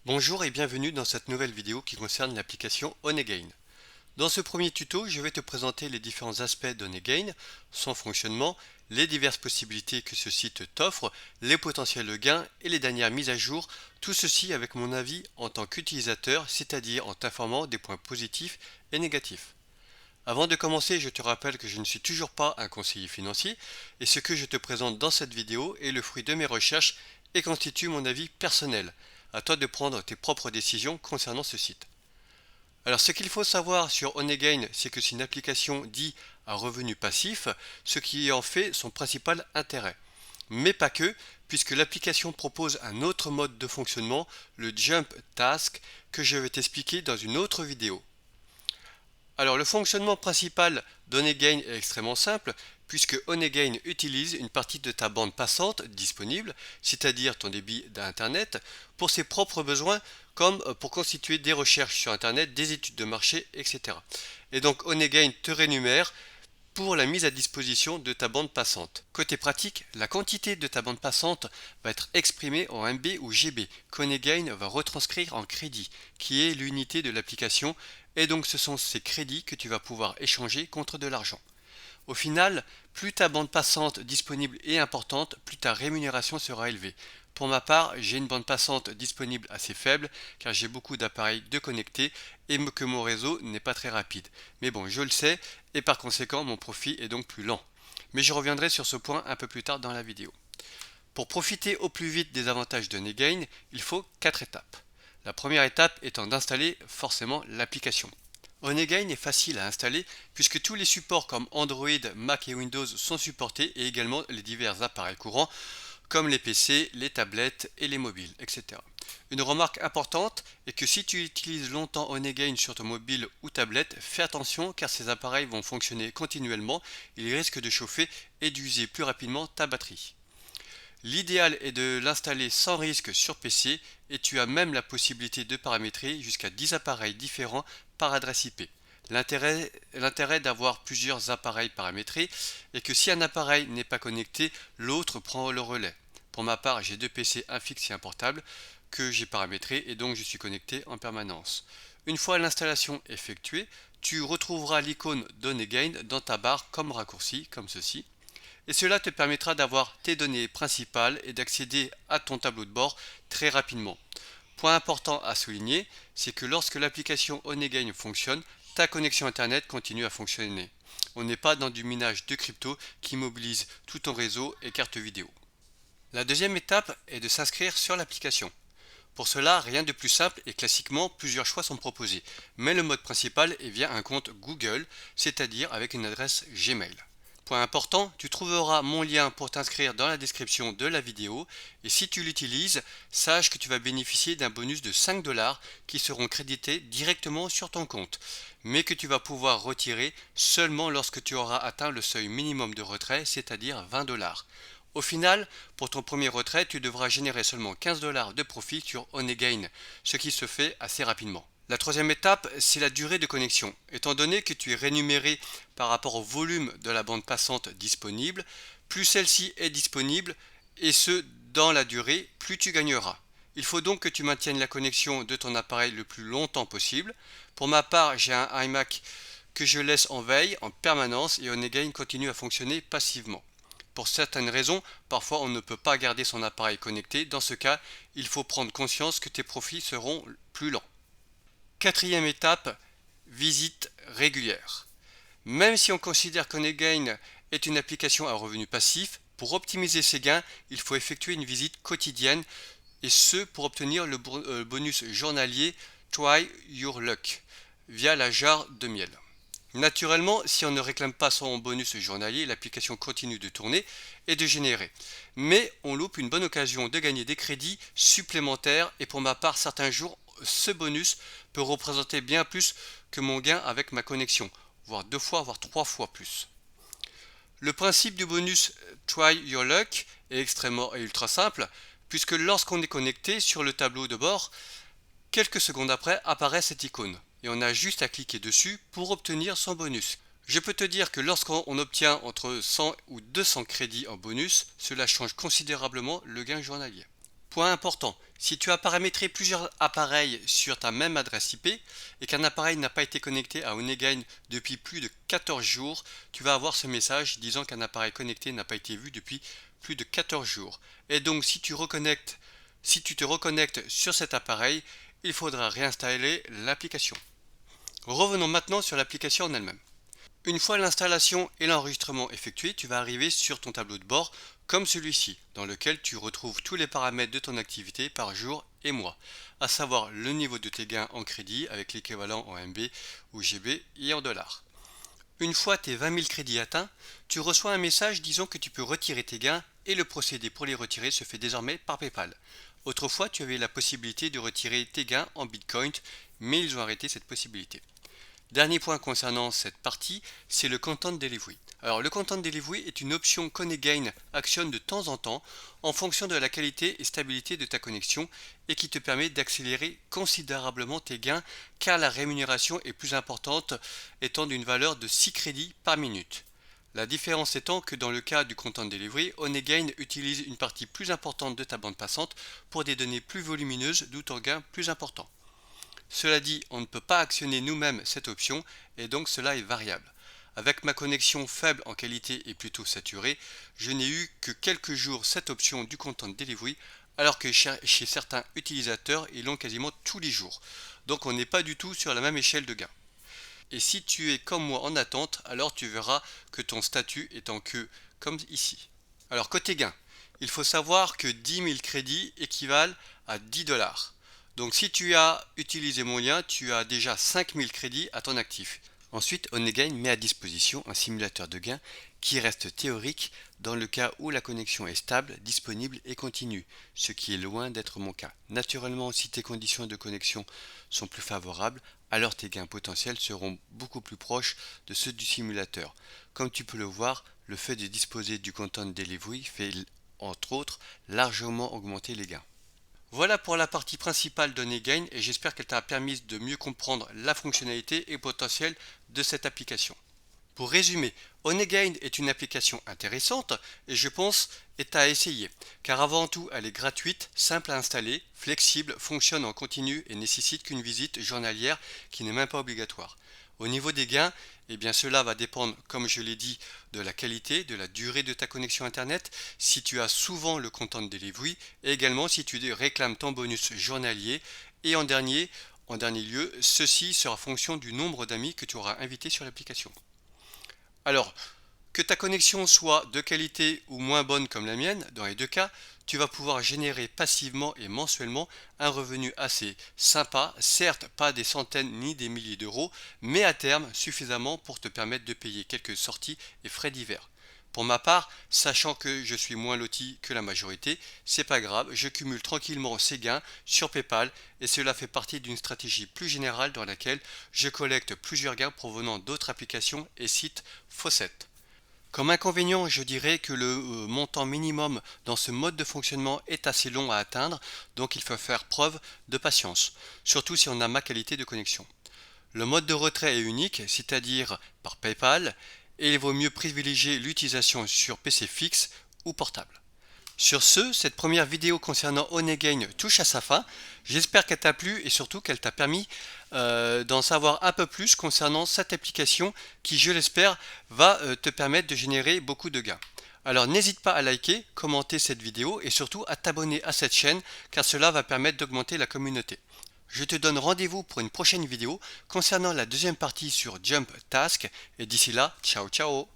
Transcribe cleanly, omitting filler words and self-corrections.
Bonjour et bienvenue dans cette nouvelle vidéo qui concerne l'application Onegain. Dans ce premier tuto, je vais te présenter les différents aspects d'Onegain, son fonctionnement, les diverses possibilités que ce site t'offre, les potentiels gains et les dernières mises à jour, tout ceci avec mon avis en tant qu'utilisateur, c'est-à-dire en t'informant des points positifs et négatifs. Avant de commencer, je te rappelle que je ne suis toujours pas un conseiller financier et ce que je te présente dans cette vidéo est le fruit de mes recherches et constitue mon avis personnel. À toi de prendre tes propres décisions concernant ce site. Alors ce qu'il faut savoir sur Onegain, c'est que c'est une application dit à revenu passif, ce qui en fait son principal intérêt. Mais pas que, puisque l'application propose un autre mode de fonctionnement, le Jump Task, que je vais t'expliquer dans une autre vidéo. Alors le fonctionnement principal d'Onegain est extrêmement simple puisque Onegain utilise une partie de ta bande passante disponible, c'est-à-dire ton débit d'Internet, pour ses propres besoins comme pour constituer des recherches sur Internet, des études de marché, etc. Et donc Onegain te rémunère pour la mise à disposition de ta bande passante. Côté pratique, la quantité de ta bande passante va être exprimée en MB ou GB, qu'Onegain va retranscrire en crédit, qui est l'unité de l'application, et donc ce sont ces crédits que tu vas pouvoir échanger contre de l'argent. Au final, plus ta bande passante disponible est importante, plus ta rémunération sera élevée. Pour ma part, j'ai une bande passante disponible assez faible car j'ai beaucoup d'appareils de connectés et que mon réseau n'est pas très rapide. Mais bon, je le sais et par conséquent mon profit est donc plus lent. Mais je reviendrai sur ce point un peu plus tard dans la vidéo. Pour profiter au plus vite des avantages de Negain, il faut 4 étapes. La première étape étant d'installer forcément l'application. Onegain est facile à installer puisque tous les supports comme Android, Mac et Windows sont supportés et également les divers appareils courants comme les PC, les tablettes et les mobiles, etc. Une remarque importante est que si tu utilises longtemps Onegain sur ton mobile ou tablette, fais attention car ces appareils vont fonctionner continuellement, ils risquent de chauffer et d'user plus rapidement ta batterie. L'idéal est de l'installer sans risque sur PC et tu as même la possibilité de paramétrer jusqu'à 10 appareils différents par adresse IP. L'intérêt d'avoir plusieurs appareils paramétrés est que si un appareil n'est pas connecté, l'autre prend le relais. Pour ma part, j'ai deux PC, un fixe et un portable, que j'ai paramétré et donc je suis connecté en permanence. Une fois l'installation effectuée, tu retrouveras l'icône d'Onegain dans ta barre comme raccourci, comme ceci et cela te permettra d'avoir tes données principales et d'accéder à ton tableau de bord très rapidement. Point important à souligner, c'est que lorsque l'application Onegain fonctionne, ta connexion Internet continue à fonctionner. On n'est pas dans du minage de crypto qui mobilise tout ton réseau et carte vidéo. La deuxième étape est de s'inscrire sur l'application. Pour cela, rien de plus simple et classiquement, plusieurs choix sont proposés. Mais le mode principal est via un compte Google, c'est-à-dire avec une adresse Gmail. Point important, tu trouveras mon lien pour t'inscrire dans la description de la vidéo et si tu l'utilises, sache que tu vas bénéficier d'un bonus de 5 dollars qui seront crédités directement sur ton compte, mais que tu vas pouvoir retirer seulement lorsque tu auras atteint le seuil minimum de retrait, c'est-à-dire 20 dollars. Au final, pour ton premier retrait, tu devras générer seulement 15 dollars de profit sur Onegain, ce qui se fait assez rapidement. La troisième étape, c'est la durée de connexion. Étant donné que tu es rémunéré par rapport au volume de la bande passante disponible, plus celle-ci est disponible, et ce, dans la durée, plus tu gagneras. Il faut donc que tu maintiennes la connexion de ton appareil le plus longtemps possible. Pour ma part, j'ai un iMac que je laisse en veille en permanence et Onegain continue à fonctionner passivement. Pour certaines raisons, parfois on ne peut pas garder son appareil connecté. Dans ce cas, il faut prendre conscience que tes profits seront plus lents. Quatrième étape, visite régulière. Même si on considère qu'Onegain est une application à revenu passif, pour optimiser ses gains, il faut effectuer une visite quotidienne et ce pour obtenir le bonus journalier Try Your Luck via la jarre de miel. Naturellement, si on ne réclame pas son bonus journalier, l'application continue de tourner et de générer. Mais on loupe une bonne occasion de gagner des crédits supplémentaires et pour ma part, certains jours, ce bonus peut représenter bien plus que mon gain avec ma connexion, voire 2 fois, voire 3 fois plus. Le principe du bonus Try Your Luck est extrêmement et ultra simple, puisque lorsqu'on est connecté sur le tableau de bord, quelques secondes après apparaît cette icône et on a juste à cliquer dessus pour obtenir son bonus. Je peux te dire que lorsqu'on obtient entre 100 ou 200 crédits en bonus, cela change considérablement le gain journalier. Point important, si tu as paramétré plusieurs appareils sur ta même adresse IP et qu'un appareil n'a pas été connecté à Onegain depuis plus de 14 jours, tu vas avoir ce message disant qu'un appareil connecté n'a pas été vu depuis plus de 14 jours. Et donc si tu te reconnectes sur cet appareil, il faudra réinstaller l'application. Revenons maintenant sur l'application en elle-même. Une fois l'installation et l'enregistrement effectués, tu vas arriver sur ton tableau de bord comme celui-ci, dans lequel tu retrouves tous les paramètres de ton activité par jour et mois, à savoir le niveau de tes gains en crédit avec l'équivalent en MB ou GB et en dollars. Une fois tes 20 000 crédits atteints, tu reçois un message disant que tu peux retirer tes gains et le procédé pour les retirer se fait désormais par PayPal. Autrefois, tu avais la possibilité de retirer tes gains en Bitcoin, mais ils ont arrêté cette possibilité. Dernier point concernant cette partie, c'est le Content Delivery. Alors le Content Delivery est une option qu'Onegain actionne de temps en temps en fonction de la qualité et stabilité de ta connexion et qui te permet d'accélérer considérablement tes gains car la rémunération est plus importante étant d'une valeur de 6 crédits par minute. La différence étant que dans le cas du Content Delivery, Onegain utilise une partie plus importante de ta bande passante pour des données plus volumineuses, d'où ton gain plus important. Cela dit, on ne peut pas actionner nous-mêmes cette option et donc cela est variable. Avec ma connexion faible en qualité et plutôt saturée, je n'ai eu que quelques jours cette option du Content Delivery alors que chez certains utilisateurs, ils l'ont quasiment tous les jours. Donc on n'est pas du tout sur la même échelle de gain. Et si tu es comme moi en attente, alors tu verras que ton statut est en queue, comme ici. Alors côté gain, il faut savoir que 10 000 crédits équivalent à 10 dollars. Donc si tu as utilisé mon lien, tu as déjà 5 000 crédits à ton actif. Ensuite, Onegain met à disposition un simulateur de gain qui reste théorique dans le cas où la connexion est stable, disponible et continue, ce qui est loin d'être mon cas. Naturellement, si tes conditions de connexion sont plus favorables, alors tes gains potentiels seront beaucoup plus proches de ceux du simulateur. Comme tu peux le voir, le fait de disposer du Content Delivery fait entre autres largement augmenter les gains. Voilà pour la partie principale d'Onegain et j'espère qu'elle t'a permis de mieux comprendre la fonctionnalité et potentiel de cette application. Pour résumer, Onegain est une application intéressante et je pense est à essayer, car avant tout elle est gratuite, simple à installer, flexible, fonctionne en continu et nécessite qu'une visite journalière qui n'est même pas obligatoire. Au niveau des gains, eh bien cela va dépendre, comme je l'ai dit, de la qualité, de la durée de ta connexion Internet, si tu as souvent le Content Delivery et également si tu réclames ton bonus journalier et en dernier lieu, ceci sera fonction du nombre d'amis que tu auras invités sur l'application. Alors, que ta connexion soit de qualité ou moins bonne comme la mienne, dans les deux cas, tu vas pouvoir générer passivement et mensuellement un revenu assez sympa, certes pas des centaines ni des milliers d'euros, mais à terme suffisamment pour te permettre de payer quelques sorties et frais divers. Pour ma part, sachant que je suis moins loti que la majorité, c'est pas grave, je cumule tranquillement ces gains sur PayPal et cela fait partie d'une stratégie plus générale dans laquelle je collecte plusieurs gains provenant d'autres applications et sites faussettes. Comme inconvénient, je dirais que le montant minimum dans ce mode de fonctionnement est assez long à atteindre, donc il faut faire preuve de patience, surtout si on a ma qualité de connexion. Le mode de retrait est unique, c'est-à-dire par PayPal, et il vaut mieux privilégier l'utilisation sur PC fixe ou portable. Sur ce, cette première vidéo concernant Onegain touche à sa fin. J'espère qu'elle t'a plu et surtout qu'elle t'a permis d'en savoir un peu plus concernant cette application qui, je l'espère, va te permettre de générer beaucoup de gains. Alors n'hésite pas à liker, commenter cette vidéo et surtout à t'abonner à cette chaîne car cela va permettre d'augmenter la communauté. Je te donne rendez-vous pour une prochaine vidéo concernant la deuxième partie sur Jump Task et d'ici là, ciao ciao.